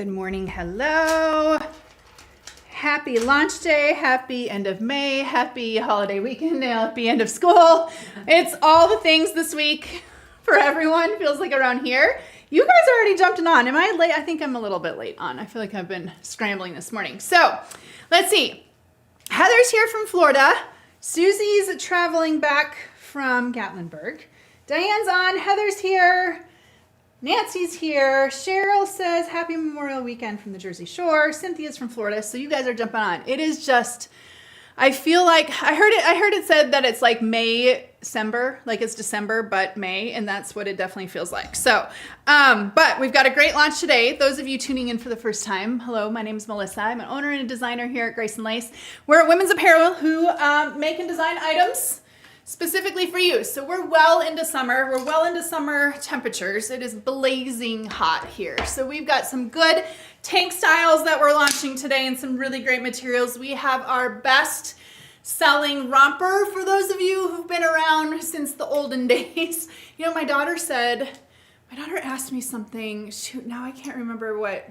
Good morning, hello. Happy launch day, happy end of May, happy holiday weekend, happy end of school. It's all the things this week for everyone, feels like around here. You guys already jumped on. Am I late? I think I'm a little bit late on. I feel like I've been scrambling this morning. So let's see. Heather's here from Florida. Susie's traveling back from Gatlinburg. Diane's on, Heather's here. Nancy's here. Cheryl says happy Memorial Weekend from the Jersey Shore. Cynthia's from Florida. So you guys are jumping on. It is just, I feel like, I heard it said that it's like May-December, like it's December, but May, and that's what it definitely feels like. So, but we've got a great launch today. Those of you tuning in for the first time, hello, my name is Melissa. I'm an owner and a designer here at Grace & Lace. We're a women's apparel who make and design items specifically for you. So we're well into summer. We're well into summer temperatures. It is blazing hot here. So we've got some good tank styles that we're launching today and some really great materials. We have our best selling romper for those of you who've been around since the olden days. You know, my daughter asked me something. Shoot, now I can't remember what.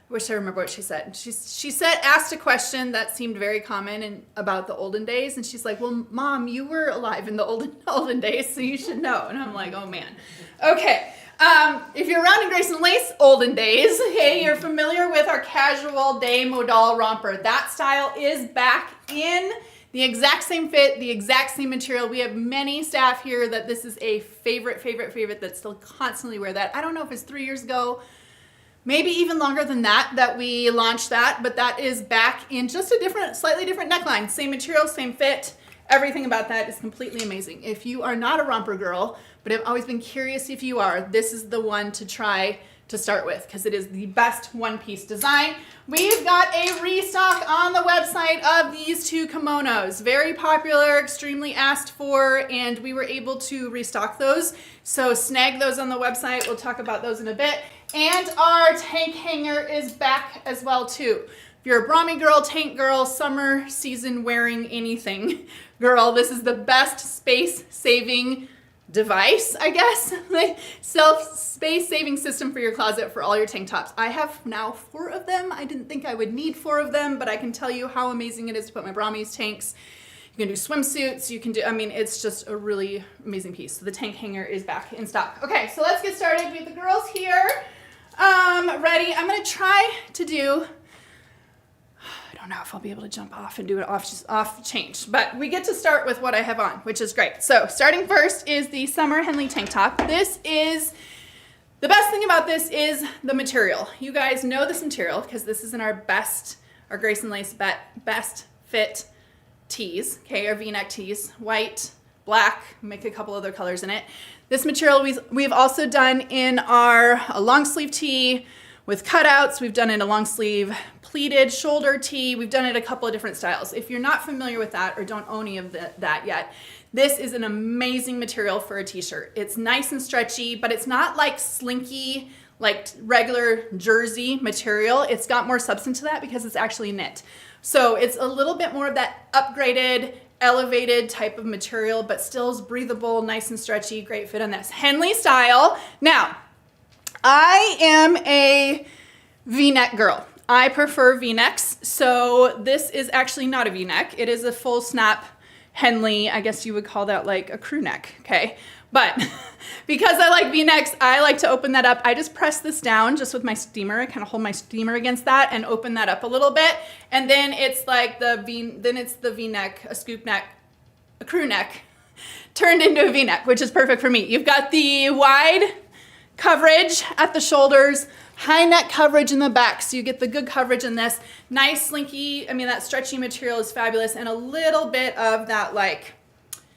I wish I remember what she said. She asked a question that seemed very common about the olden days. And she's like, well, Mom, you were alive in the olden days, so you should know. And I'm like, oh man. Okay. If you're around in Grace & Lace olden days, hey, you're familiar with our casual day Modal romper. That style is back in the exact same fit, the exact same material. We have many staff here that this is a favorite that still constantly wear that. I don't know if it's 3 years ago, maybe even longer than that we launched that, but that is back in just a slightly different neckline. Same material, same fit. Everything about that is completely amazing. If you are not a romper girl, but have always been curious if you are, this is the one to try to start with because it is the best one-piece design. We've got a restock on the website of these two kimonos. Very popular, extremely asked for, and we were able to restock those. So snag those on the website. We'll talk about those in a bit. And our tank hanger is back as well too. If you're a Brahmi girl, tank girl, summer season wearing anything girl, this is the best space saving device, I guess. Space saving system for your closet for all your tank tops. I have now 4 of them. I didn't think I would need 4 of them, but I can tell you how amazing it is to put my Brahmi's tanks. You can do swimsuits, you can do, I mean, it's just a really amazing piece. So the tank hanger is back in stock. Okay, so let's get started. We have the girls here. Ready. I'm going to try to do, I don't know if I'll be able to jump off and do it off change, but we get to start with what I have on, which is great. So starting first is the summer Henley tank top. The best thing about this is the material. You guys know this material because this is in our Grace & Lace best fit tees, okay, our V-neck tees, white, black, make a couple other colors in it. This material we've also done in a long sleeve tee with cutouts. We've done it in a long sleeve pleated shoulder tee. We've done it a couple of different styles. If you're not familiar with that or don't own any of that yet, this is an amazing material for a t-shirt. It's nice and stretchy, but it's not like slinky, like regular jersey material. It's got more substance to that because it's actually knit. So it's a little bit more of that upgraded, elevated type of material, but still is breathable, nice and stretchy, great fit on this. Henley style. Now, I am a V-neck girl. I prefer V-necks, so this is actually not a V-neck. It is a full snap Henley. I guess you would call that like a crew neck, okay? But because I like V-necks, I like to open that up. I just press this down just with my steamer. I kind of hold my steamer against that and open that up a little bit. And then it's like the V-neck, a scoop neck, a crew neck turned into a V-neck, which is perfect for me. You've got the wide coverage at the shoulders, high neck coverage in the back. So you get the good coverage in this. Nice slinky, I mean, that stretchy material is fabulous. And a little bit of that like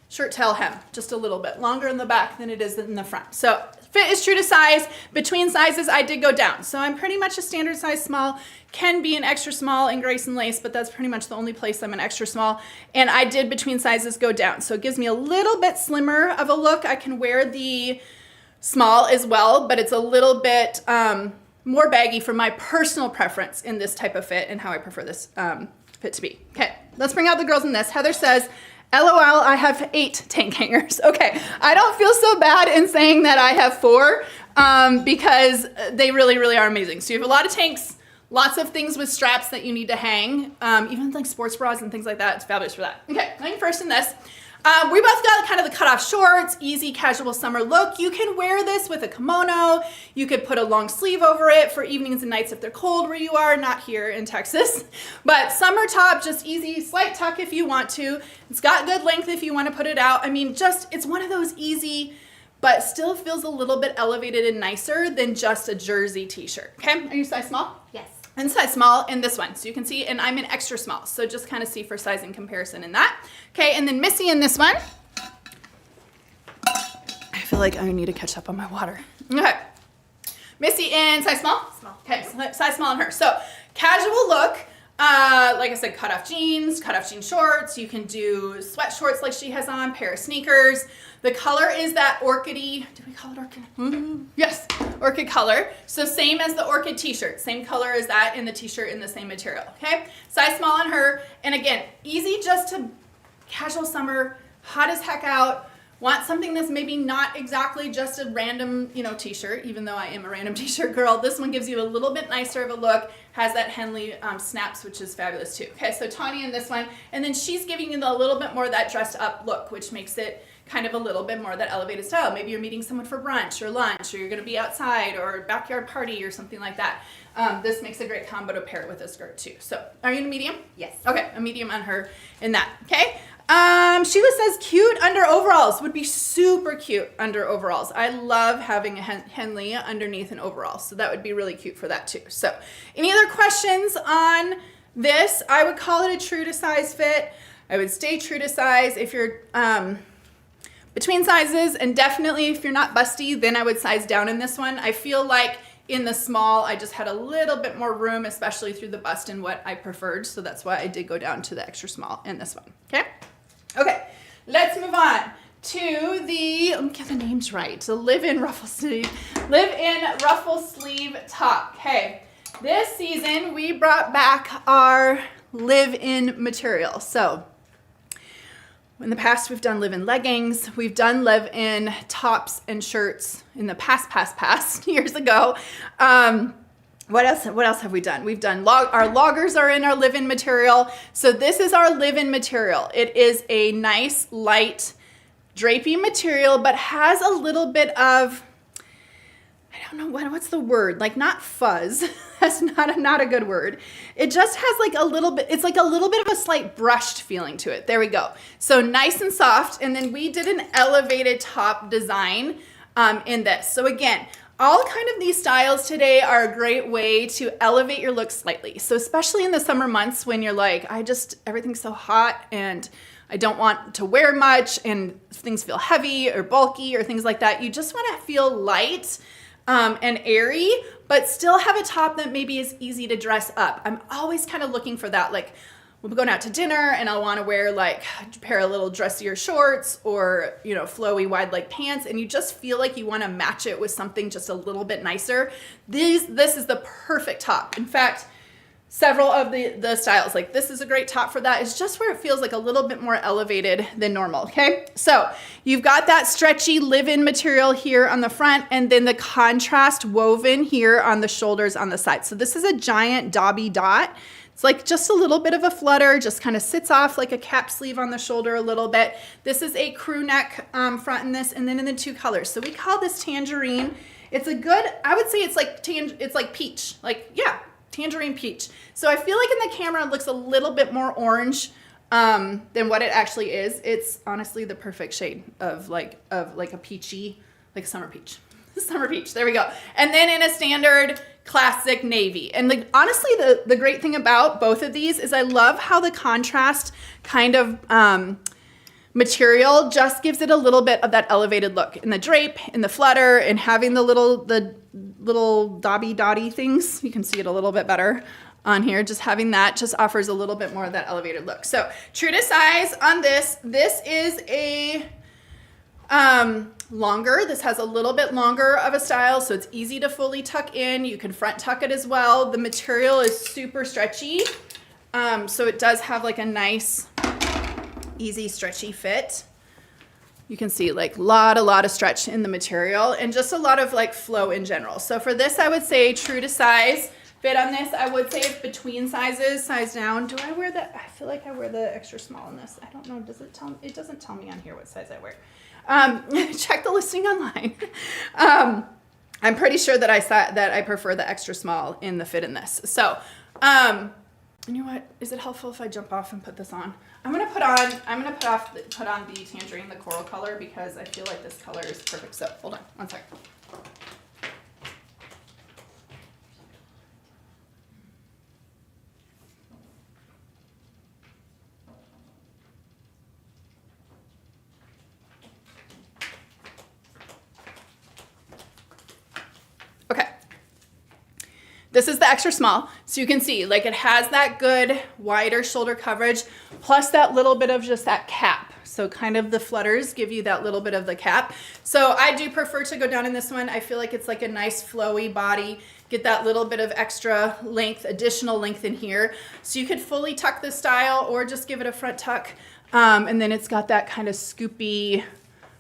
shirt tail hem, just a little bit longer in the back than it is in the front. So fit is true to size. Between sizes, I did go down. So I'm pretty much a standard size small, can be an extra small in Grace & Lace, but that's pretty much the only place I'm an extra small. And I did between sizes go down. So it gives me a little bit slimmer of a look. I can wear the small as well, but it's a little bit more baggy for my personal preference in this type of fit and how I prefer this fit to be. Okay, let's bring out the girls in this. Heather says, LOL, I have 8 tank hangers. Okay, I don't feel so bad in saying that I have 4 because they really, really are amazing. So you have a lot of tanks, lots of things with straps that you need to hang, even like sports bras and things like that. It's fabulous for that. Okay, going first in this. We both got kind of the cutoff shorts, easy casual summer look. You can wear this with a kimono. You could put a long sleeve over it for evenings and nights if they're cold where you are, not here in Texas. But summer top, just easy, slight tuck if you want to. It's got good length if you want to put it out. I mean, just, it's one of those easy, but still feels a little bit elevated and nicer than just a jersey t-shirt. Okay, are you size small? Yes. And size small in this one. So you can see, and I'm in extra small. So just kind of see for sizing comparison in that. Okay, and then Missy in this one. I feel like I need to catch up on my water. Okay. Missy in size small? Small. Okay, size small on her. So casual look. Like I said, cut off jean shorts. You can do sweat shorts like she has on, pair of sneakers. The color is that orchidy, did we call it orchid? Mm-hmm. Yes, orchid color. So same as the orchid t-shirt, same color as that in the t-shirt in the same material, okay? Size small on her. And again, easy just to casual summer, hot as heck out. Want something that's maybe not exactly just a random, t-shirt, even though I am a random t-shirt girl. This one gives you a little bit nicer of a look, has that Henley snaps, which is fabulous too. Okay, so Tanya in this one, and then she's giving you a little bit more of that dressed up look, which makes it kind of a little bit more that elevated style. Maybe you're meeting someone for brunch or lunch, or you're gonna be outside or backyard party or something like that. This makes a great combo to pair it with a skirt too. So are you in a medium? Yes. Okay, a medium on her in that, okay? Sheila says cute under overalls would be super cute under overalls. I love having a Henley underneath an overall, so that would be really cute for that too. So any other questions on this? I would call it a true to size fit. I would stay true to size. If you're between sizes, and definitely if you're not busty, then I would size down in this one. I feel like in the small, I just had a little bit more room, especially through the bust and what I preferred. So that's why I did go down to the extra small in this one, okay? Okay, let's move on to the, let me get the names right. So live in ruffle sleeve top. Okay, this season we brought back our live-in material. So in the past, we've done live-in leggings. We've done live-in tops and shirts in the past years ago. What else have we done? We've done our loggers are in our live-in material. So this is our live-in material. It is a nice light drapey material, but has a little bit of, I don't know what's the word, like not fuzz. That's not a good word. It just has like a little bit, it's like a little bit of a slight brushed feeling to it. There we go. So nice and soft. And then we did an elevated top design in this. So again, all kind of these styles today are a great way to elevate your look slightly. So especially in the summer months when you're like, everything's so hot and I don't want to wear much and things feel heavy or bulky or things like that. You just want to feel light and airy, but still have a top that maybe is easy to dress up. I'm always kind of looking for that, like we'll be going out to dinner and I'll want to wear like a pair of little dressier shorts or, flowy wide leg pants. And you just feel like you want to match it with something just a little bit nicer. This is the perfect top. In fact, several of the styles, like this is a great top for that. It's just where it feels like a little bit more elevated than normal, okay? So you've got that stretchy live-in material here on the front and then the contrast woven here on the shoulders on the side. So this is a giant dobby dot. It's like just a little bit of a flutter, just kind of sits off like a cap sleeve on the shoulder a little bit. This is a crew neck front in this and then in the 2 colors. So we call this tangerine. It's a good, I would say it's like peach, tangerine peach. So I feel like in the camera it looks a little bit more orange than what it actually is. It's honestly the perfect shade of like a peachy, like summer peach. Summer peach, there we go. And then in a standard classic navy. And honestly, the great thing about both of these is I love how the contrast kind of material just gives it a little bit of that elevated look in the drape, in the flutter, and having the little dobby dotty things. You can see it a little bit better on here. Just having that just offers a little bit more of that elevated look. So true to size on this. This is a longer. This has a little bit longer of a style, so it's easy to fully tuck in. You can front tuck it as well. The material is super stretchy, so it does have like a nice easy, stretchy fit. You can see like a lot of stretch in the material and just a lot of like flow in general. So for this, I would say true to size. Fit on this, I would say it's between sizes, size down. Do I wear the, I feel like I wear the extra small in this. I don't know, does it tell me? It doesn't tell me on here what size I wear. Check the listing online. I'm pretty sure that I prefer the extra small in the fit in this. So, you know what? Is it helpful if I jump off and put this on? I'm gonna put on the tangerine, the coral color, because I feel like this color is perfect. So hold on, one second. Okay. This is the extra small, so you can see like it has that good wider shoulder coverage plus that little bit of just that cap. So kind of the flutters give you that little bit of the cap. So I do prefer to go down in this one. I feel like it's like a nice flowy body, get that little bit of extra length, additional length in here. So you could fully tuck this style or just give it a front tuck. And then it's got that kind of scoopy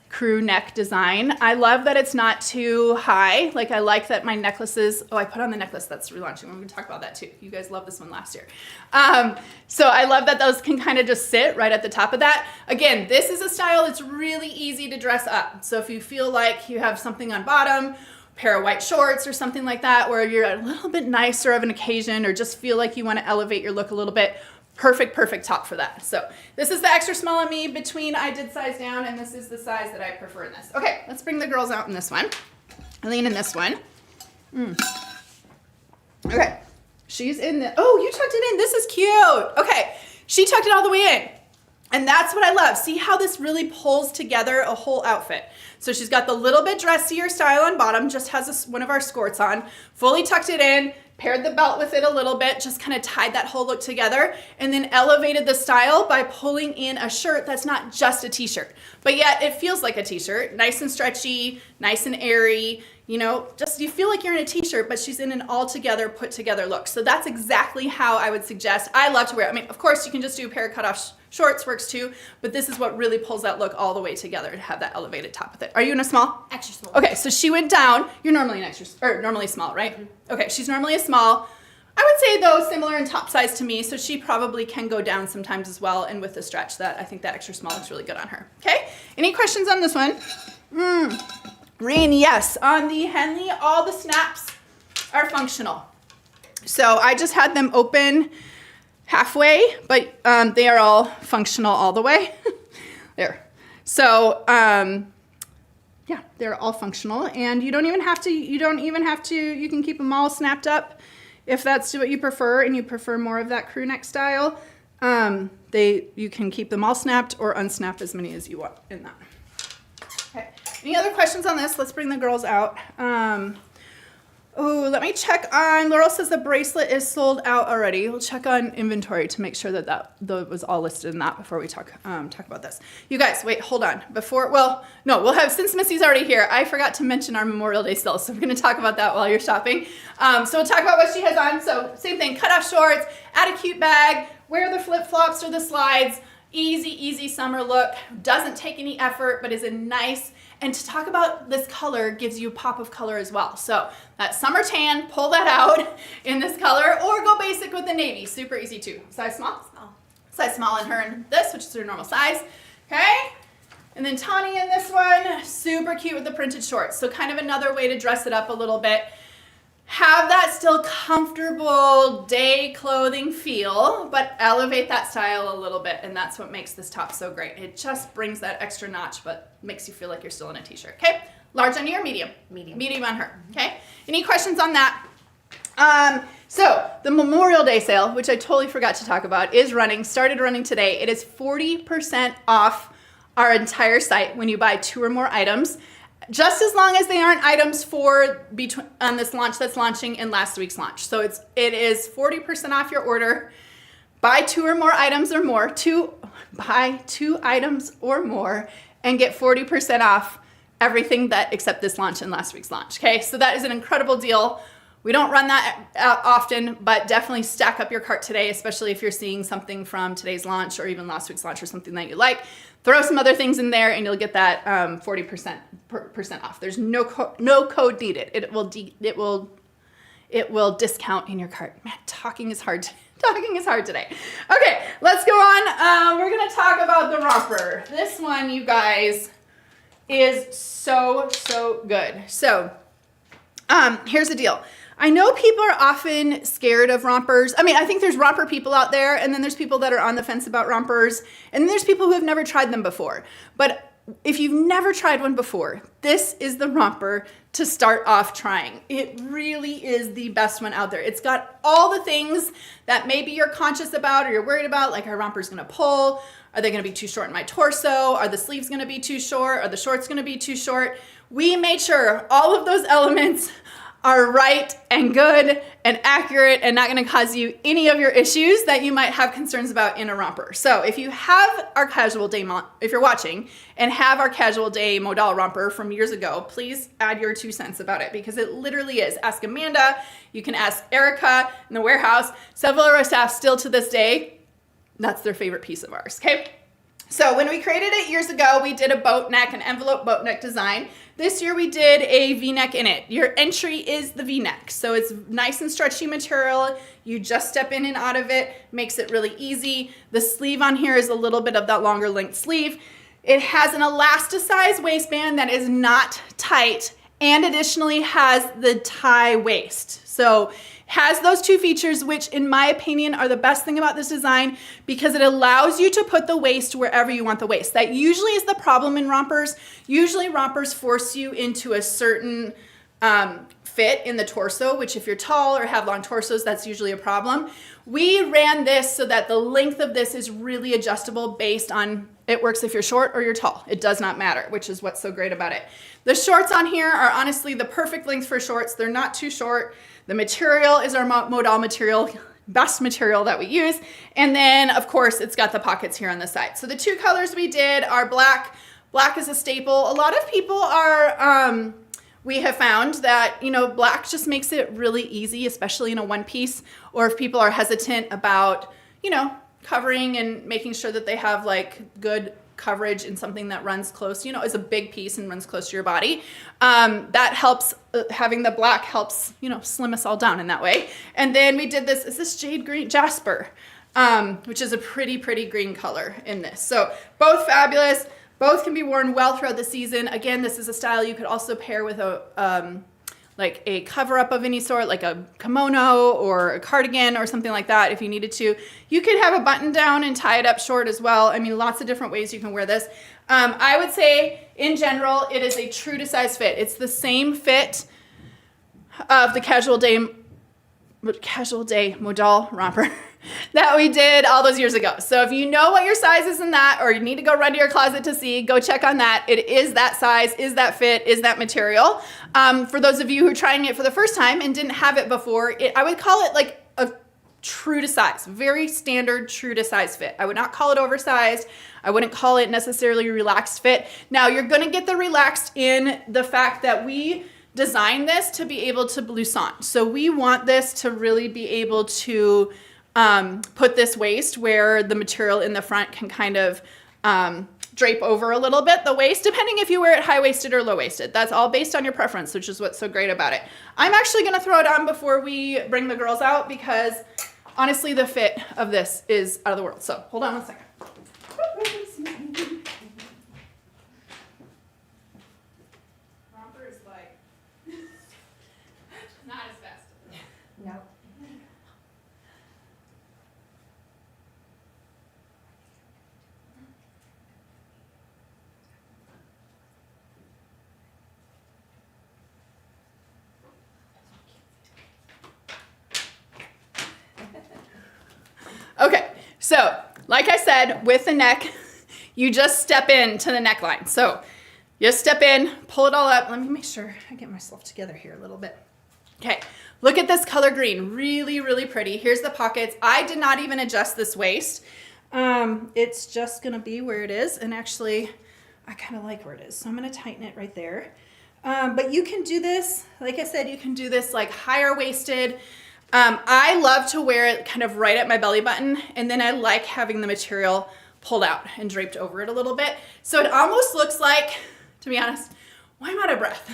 crew neck design. I love that it's not too high. Like I like that my necklaces, oh, I put on the necklace that's relaunching. We're gonna talk about that too. You guys love this one last year. So I love that those can kind of just sit right at the top of that. Again, this is a style that's really easy to dress up. So if you feel like you have something on bottom, pair of white shorts or something like that, where you're a little bit nicer of an occasion or just feel like you want to elevate your look a little bit, perfect top for that. So this is the extra small on me between I did size down, and this is the size that I prefer in this. Okay, let's bring the girls out in this one. Eileen in this one. Okay, she's in the, oh, you tucked it in. This is cute. Okay, she tucked it all the way in. And that's what I love. See how this really pulls together a whole outfit. So she's got the little bit dressier style on bottom, just has one of our skirts on, fully tucked it in, paired the belt with it a little bit, just kind of tied that whole look together, and then elevated the style by pulling in a shirt that's not just a t-shirt, but yet it feels like a t-shirt, nice and stretchy, nice and airy, you know, just you feel like you're in a t-shirt, but she's in an all together, put together look. So that's exactly how I would suggest. I love to wear it. I mean, of course you can just do a pair of cutoff shorts, works too, but this is what really pulls that look all the way together to have that elevated top with it. Are you in a small? Extra small. Okay, so she went down. You're normally an extra, or normally small, right? Mm-hmm. Okay, she's normally a small. I would say though similar in top size to me, so she probably can go down sometimes as well, and with the stretch that I think that extra small looks really good on her. Okay, any questions on this one? Rain, yes. On the Henley, all the snaps are functional. So I just had them open halfway, but they are all functional all the way. There. So yeah, they're all functional, and you don't even have to, you can keep them all snapped up if that's what you prefer, and you prefer more of that crew neck style. You can keep them all snapped or unsnap as many as you want in that. Okay. Any other questions on this? Let's bring the girls out. Oh, let me check on, Laurel says the bracelet is sold out already. We'll check on inventory to make sure that that was all listed in that before we talk about this. You guys, wait, hold on. We'll have, since Missy's already here, I forgot to mention our Memorial Day sale, so we're gonna talk about that while you're shopping. So we'll talk about what she has on. So same thing, cut off shorts, add a cute bag, wear the flip-flops or the slides, easy summer look, doesn't take any effort, but is a nice, and to talk about this color gives you a pop of color as well. So that summer tan, pull that out in this color, or go basic with the navy, super easy too. Size small? Small. Size small in her and this, which is her normal size, okay? And then Tawny in this one, super cute with the printed shorts. So kind of another way to dress it up a little bit. Have that still comfortable day clothing feel, but elevate that style a little bit, and that's what makes this top so great. It just brings that extra notch, but makes you feel like you're still in a t-shirt, okay? Large on you or medium? Medium. Medium on her, okay? Any questions on that? So the Memorial Day sale, which I totally forgot to talk about, is started running today. It is 40% off our entire site when you buy 2 or more items. Just as long as they aren't items on this launch that's launching in last week's launch. So it is 40% off your order. Buy 2 or more items or more. Buy 2 items or more and get 40% off everything except this launch and last week's launch. Okay, so that is an incredible deal. We don't run that often, but definitely stack up your cart today, especially if you're seeing something from today's launch or even last week's launch or something that you like. Throw some other things in there and you'll get that 40% off. There's no code needed. It will discount in your cart. Man, talking is hard today. Okay, let's go on. We're gonna talk about the romper. This one, you guys, is so good. So here's the deal. I know people are often scared of rompers. I mean, I think there's romper people out there, and then there's people that are on the fence about rompers, and then there's people who have never tried them before. But if you've never tried one before, this is the romper to start off trying. It really is the best one out there. It's got all the things that maybe you're conscious about or you're worried about, like, are rompers gonna pull? Are they gonna be too short in my torso? Are the sleeves gonna be too short? Are the shorts gonna be too short? We made sure all of those elements are right and good and accurate and not gonna cause you any of your issues that you might have concerns about in a romper. So if you have our casual day, if you're watching and have our casual day Modal romper from years ago, please add your 2 cents about it, because it literally is. Ask Amanda, you can ask Erica in the warehouse. Several of our staff still to this day, that's their favorite piece of ours, okay? So when we created it years ago, we did a boat neck, an envelope boat neck design. This year we did a V-neck in it. Your entry is the V-neck. So it's nice and stretchy material. You just step in and out of it, makes it really easy. The sleeve on here is a little bit of that longer length sleeve. It has an elasticized waistband that is not tight, and additionally has the tie waist. So has those 2 features, which in my opinion are the best thing about this design, because it allows you to put the waist wherever you want the waist. That usually is the problem in rompers. Usually rompers force you into a certain fit in the torso, which if you're tall or have long torsos, that's usually a problem. We ran this so that the length of this is really adjustable based on, it works if you're short or you're tall. It does not matter, which is what's so great about it. The shorts on here are honestly the perfect length for shorts. They're not too short. The material is our Modal material, best material that we use. And then of course it's got the pockets here on the side. So the 2 colors we did are black. Black is a staple. A lot of people are, we have found that, you know, black just makes it really easy, especially in a one piece, or if people are hesitant about, you know, covering and making sure that they have like good coverage in something that runs close, you know, is a big piece and runs close to your body. That helps, having the black helps, you know, slim us all down in that way. And then we did this, is this jade green? Jasper, which is a pretty green color in this. So both fabulous. Both can be worn well throughout the season. Again, this is a style you could also pair with a like a cover up of any sort, like a kimono or a cardigan or something like that if you needed to. You could have a button down and tie it up short as well. I mean, lots of different ways you can wear this. I would say in general, it is a true to size fit. It's the same fit of the casual day Modal romper that we did all those years ago. So if you know what your size is in that, or you need to go run to your closet to see, go check on that. It is that size, is that fit, is that material. For those of you who are trying it for the first time and didn't have it before, I would call it like a true to size, very standard true to size fit. I would not call it oversized. I wouldn't call it necessarily relaxed fit. Now you're gonna get the relaxed in the fact that we designed this to be able to blouson. So we want this to really be able to put this waist where the material in the front can kind of drape over a little bit the waist, depending if you wear it high-waisted or low-waisted. That's all based on your preference, which is what's so great about it. I'm actually gonna throw it on before we bring the girls out, because honestly the fit of this is out of the world. So hold on one second. Romper is like not as fast. No. Okay, so like I said, with the neck, you just step into the neckline. So you step in, pull it all up. Let me make sure I get myself together here a little bit. Okay, look at this color green, really pretty. Here's the pockets. I did not even adjust this waist. It's just gonna be where it is, and actually, I kind of like where it is, so I'm gonna tighten it right there. But you can do this, like I said, you can do this like higher waisted. I love to wear it kind of right at my belly button, and then I like having the material pulled out and draped over it a little bit. So it almost looks like, to be honest, why am I out of breath?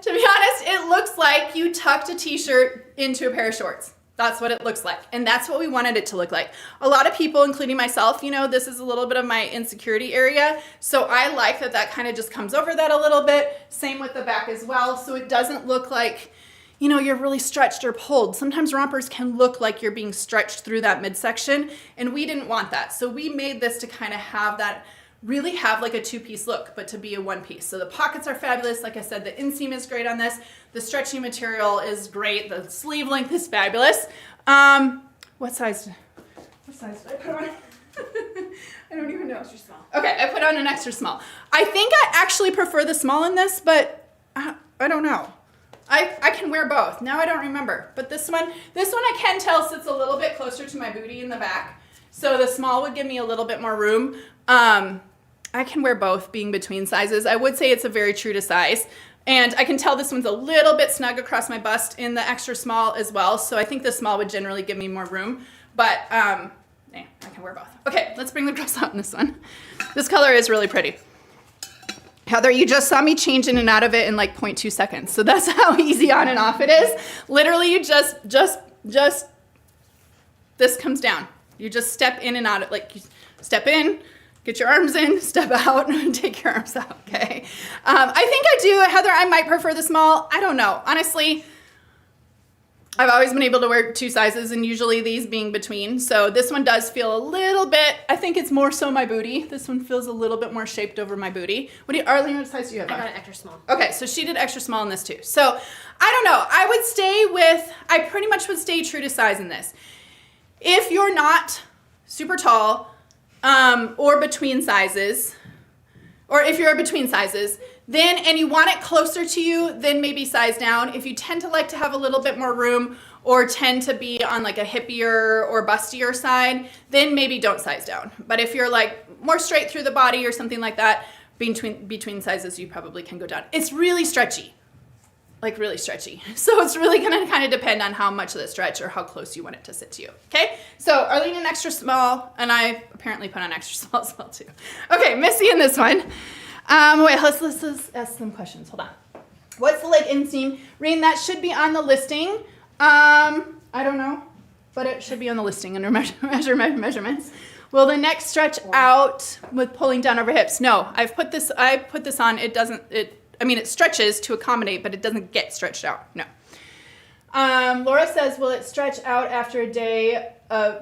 To be honest, it looks like you tucked a t-shirt into a pair of shorts. That's what it looks like. And that's what we wanted it to look like. A lot of people, including myself, you know, this is a little bit of my insecurity area. So I like that that kind of just comes over that a little bit. Same with the back as well. So it doesn't look like, you know, you're really stretched or pulled. Sometimes rompers can look like you're being stretched through that midsection, and we didn't want that. So we made this to kind of have that, really have like a two-piece look, but to be a one-piece. So the pockets are fabulous. Like I said, the inseam is great on this. The stretchy material is great. The sleeve length is fabulous. What size did I put on? I don't even know. Extra small. Okay, I put on an extra small. I think I actually prefer the small in this, but I don't know. I can wear both. Now I don't remember. But this one I can tell sits a little bit closer to my booty in the back. So the small would give me a little bit more room. I can wear both, being between sizes. I would say it's a very true to size. And I can tell this one's a little bit snug across my bust in the extra small as well. So I think the small would generally give me more room. But yeah, I can wear both. Okay, let's bring the dress out in this one. This color is really pretty. Heather, you just saw me change in and out of it in like 0.2 seconds. So that's how easy on and off it is. Literally, you just, this comes down. You just step in and out of, like, you step in, get your arms in, step out, and take your arms out, okay? I think I do, Heather, I might prefer the small. I don't know. Honestly, I've always been able to wear two sizes, and usually these being between. So this one does feel a little bit, I think it's more so my booty. This one feels a little bit more shaped over my booty. Arlene, what size do you have on? I got an extra small. Okay, so she did extra small in this too. So I don't know. I pretty much would stay true to size in this. If you're not super tall or between sizes, or if you're between sizes, then, and you want it closer to you, then maybe size down. If you tend to like to have a little bit more room or tend to be on like a hippier or bustier side, then maybe don't size down. But if you're like more straight through the body or something like that, between sizes, you probably can go down. It's really stretchy, like really stretchy. So it's really gonna kind of depend on how much of the stretch or how close you want it to sit to you, okay? So Arlene an extra small, and I apparently put on extra small as well too. Okay, Missy in this one. Wait, let's ask some questions. Hold on. What's the leg inseam? Reen, that should be on the listing. I don't know, but it should be on the listing under measurements. Will the neck stretch out with pulling down over hips? No, I put this on. It stretches to accommodate, but it doesn't get stretched out. No. Laura says, will it stretch out after a day?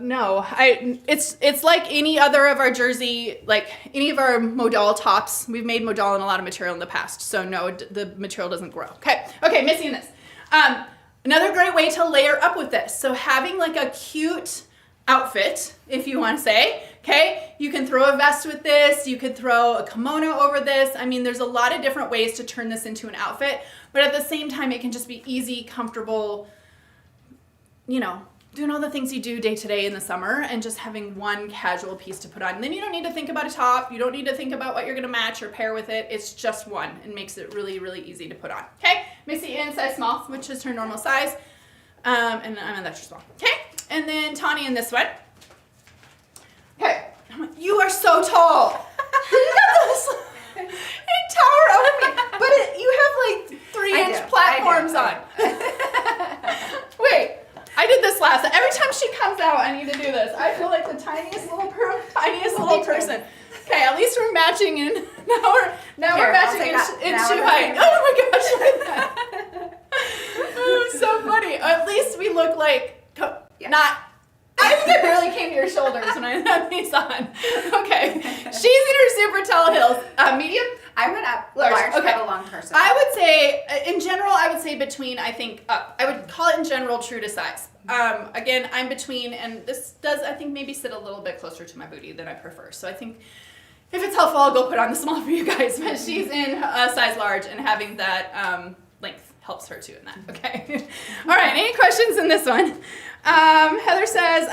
No, it's like any other of our jersey, like any of our Modal tops. We've made Modal in a lot of material in the past. So no, the material doesn't grow. Okay, Missy in this. Another great way to layer up with this. So having like a cute outfit, if you want to say, okay, you can throw a vest with this. You could throw a kimono over this. I mean, there's a lot of different ways to turn this into an outfit, but at the same time, it can just be easy, comfortable, you know, doing all the things you do day to day in the summer and just having one casual piece to put on. And then you don't need to think about a top. You don't need to think about what you're going to match or pair with it. It's just one and makes it really, really easy to put on. Okay, Missy in size small, which is her normal size. And I'm an extra small. Okay, and then Tawny in this one. Okay, you are so tall. You got this. You tower over me, but you have like 3-inch platforms on. Wait. I did this last. Every time she comes out, I need to do this. I feel like the tiniest little person. Okay, at least we're matching in. Now we're matching in shoe height. Oh my gosh, look at that. Oh, so funny. At least we look like not. I think I barely came to your shoulders when I had these on. Okay, she's in her super tall heels. Medium. I went up large. Okay, a long person. I would say, in general, between, I think, up. I would call it in general true to size. Again, I'm between, and this does, I think, maybe sit a little bit closer to my booty than I prefer. So I think if it's helpful, I'll go put on the small for you guys. But she's in a size large, and having that length helps her too in that. Okay. All right. Any questions in this one? Heather says,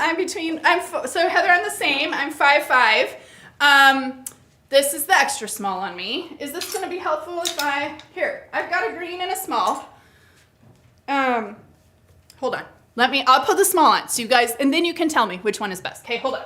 so Heather, I'm the same. I'm 5'5". This is the extra small on me. Is this gonna be helpful if I've got a green and a small. Hold on. I'll put the small on so you guys, and then you can tell me which one is best. Okay, hold on.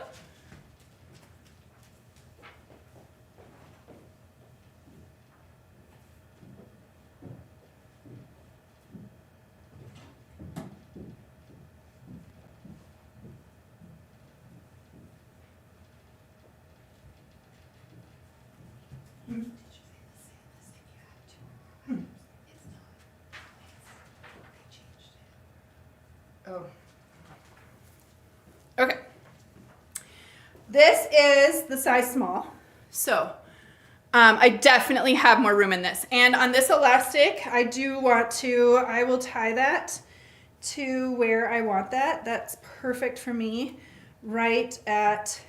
Oh. Okay. This is the size small. So I definitely have more room in this. And on this elastic, I will tie that to where I want that. That's perfect for me, right at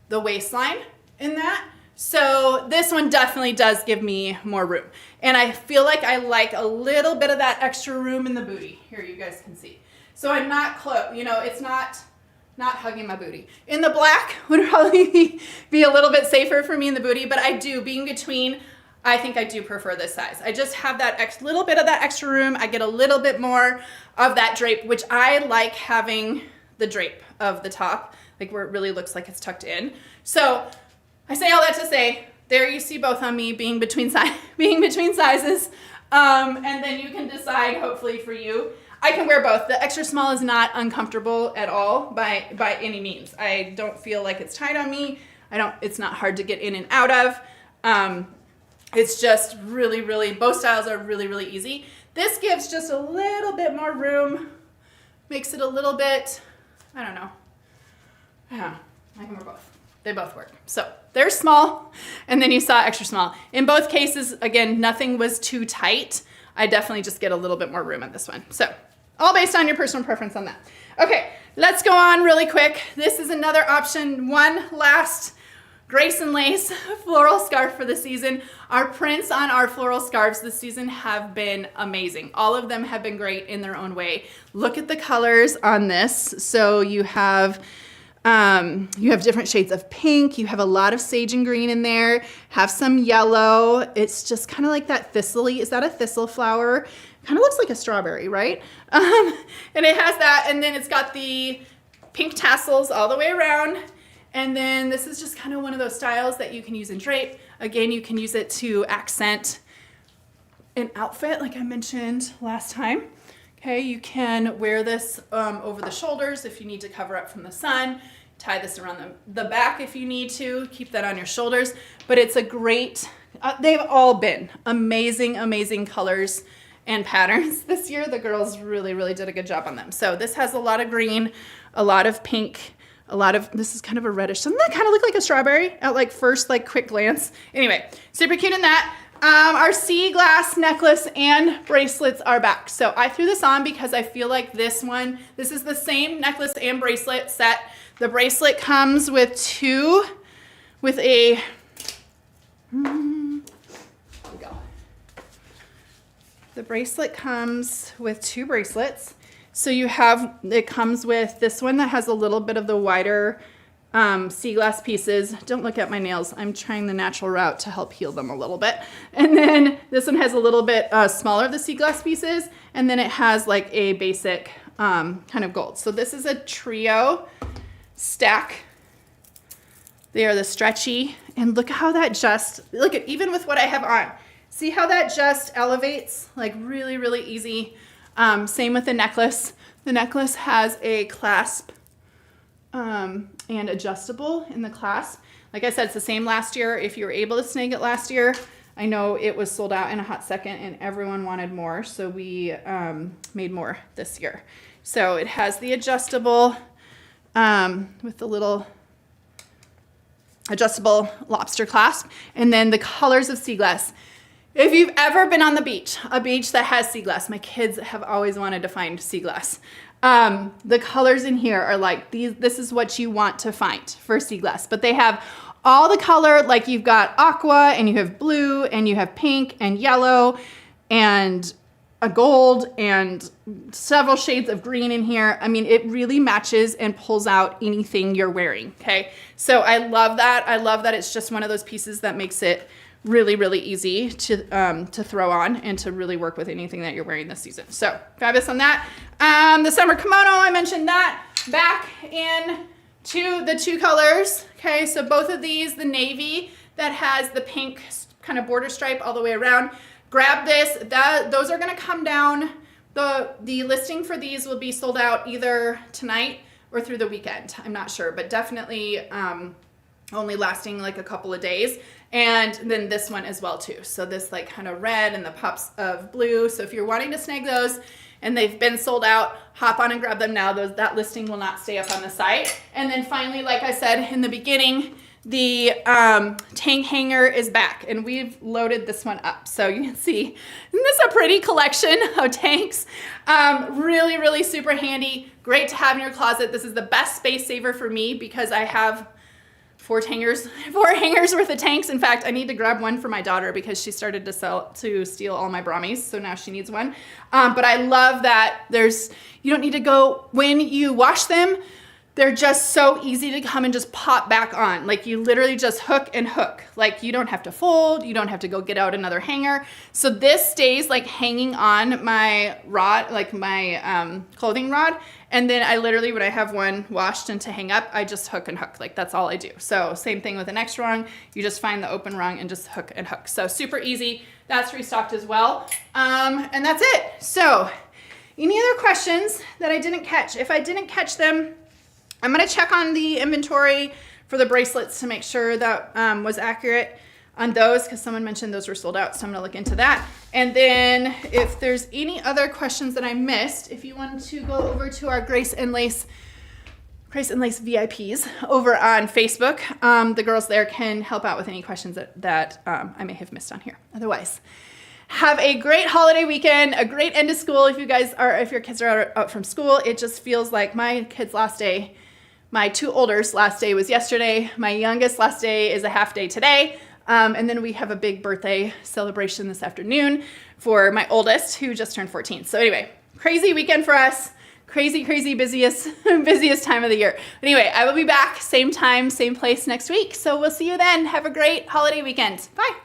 the waistline in that. So this one definitely does give me more room. And I feel like I like a little bit of that extra room in the booty. Here, you guys can see. So I'm not it's not hugging my booty. In the black would probably be a little bit safer for me in the booty, but being between, I think I do prefer this size. I just have that little bit of that extra room. I get a little bit more of that drape, which I like having the drape of the top, like where it really looks like it's tucked in. So I say all that to say, there you see both on me being between sizes. And then you can decide, hopefully for you, I can wear both. The extra small is not uncomfortable at all by any means. I don't feel like it's tight on me. It's not hard to get in and out of. It's just really, really, both styles are really, really easy. This gives just a little bit more room, makes it a little bit, I don't know. Yeah, I can wear both. They both work. So there's small, and then you saw extra small. In both cases, again, nothing was too tight. I definitely just get a little bit more room on this one. So all based on your personal preference on that. Okay, let's go on really quick. This is another option. One last Grace and Lace floral scarf for the season. Our prints on our floral scarves this season have been amazing. All of them have been great in their own way. Look at the colors on this. So you have different shades of pink. You have a lot of sage and green in there. Have some yellow. It's just kind of like that thistle-y. Is that a thistle flower? Kind of looks like a strawberry, right? And it has that, and then it's got the pink tassels all the way around. And then this is just kind of one of those styles that you can use in drape. Again, you can use it to accent an outfit, like I mentioned last time. Okay, you can wear this over the shoulders if you need to cover up from the sun. Tie this around the back if you need to. Keep that on your shoulders. But it's a great, they've all been amazing, amazing colors and patterns this year. The girls really, really did a good job on them. So this has a lot of green, a lot of pink, this is kind of a reddish. Doesn't that kind of look like a strawberry at first quick glance? Anyway, super cute in that. Our sea glass necklace and bracelets are back. So I threw this on because I feel like this is the same necklace and bracelet set. The bracelet comes with here we go. The bracelet comes with 2 bracelets. So it comes with this one that has a little bit of the wider sea glass pieces. Don't look at my nails. I'm trying the natural route to help heal them a little bit. And then this one has a little bit smaller of the sea glass pieces. And then it has a basic kind of gold. So this is a trio stack. They are the stretchy. And look how that even with what I have on, see how that just elevates really, really easy. Same with the necklace. The necklace has a clasp and adjustable in the clasp. Like I said, it's the same last year. If you were able to snag it last year, I know it was sold out in a hot second and everyone wanted more. So we made more this year. So it has the adjustable with the little adjustable lobster clasp, and then the colors of sea glass. If you've ever been on the beach, a beach that has sea glass, my kids have always wanted to find sea glass. The colors in here are this is what you want to find for sea glass, but they have all the color, you've got aqua and you have blue and you have pink and yellow and a gold and several shades of green in here. I mean, it really matches and pulls out anything you're wearing, okay? So I love that. I love that it's just one of those pieces that makes it really, really easy to throw on and to really work with anything that you're wearing this season. So fabulous on that. The summer kimono, I mentioned that. Back in to the 2 colors, okay? So both of these, the navy that has the pink kind of border stripe all the way around. Grab this. Those are going to come down. The listing for these will be sold out either tonight or through the weekend. I'm not sure, but definitely only lasting like a couple of days. And then this one as well too. So this like kind of red and the pops of blue. So if you're wanting to snag those and they've been sold out, hop on and grab them now. That listing will not stay up on the site. And then finally, like I said in the beginning, the tank hanger is back and we've loaded this one up. So you can see, isn't this a pretty collection of tanks? Really, really super handy. Great to have in your closet. This is the best space saver for me because I have 4 hangers worth of tanks. In fact, I need to grab one for my daughter because she started to steal all my Brahmies. So now she needs one. But I love that you don't need to go, when you wash them, they're just so easy to come and just pop back on. Like you literally just hook and hook. Like you don't have to fold, you don't have to go get out another hanger. So this stays like hanging on my rod, like my clothing rod. And then I literally, when I have one washed and to hang up, I just hook and hook. Like that's all I do. So same thing with the next rung. You just find the open rung and just hook and hook. So super easy. That's restocked as well. And that's it. So any other questions that I didn't catch? If I didn't catch them, I'm going to check on the inventory for the bracelets to make sure that was accurate on those because someone mentioned those were sold out. So I'm going to look into that. And then if there's any other questions that I missed, if you want to go over to our Grace and Lace VIPs over on Facebook, the girls there can help out with any questions that I may have missed on here. Otherwise, have a great holiday weekend, a great end of school. If your kids are out from school, it just feels like my kids' last day. My 2 olders' last day was yesterday. My youngest last day is a half day today. And then we have a big birthday celebration this afternoon for my oldest who just turned 14. So anyway, crazy weekend for us. Crazy busiest time of the year. Anyway, I will be back same time, same place next week. So we'll see you then. Have a great holiday weekend. Bye.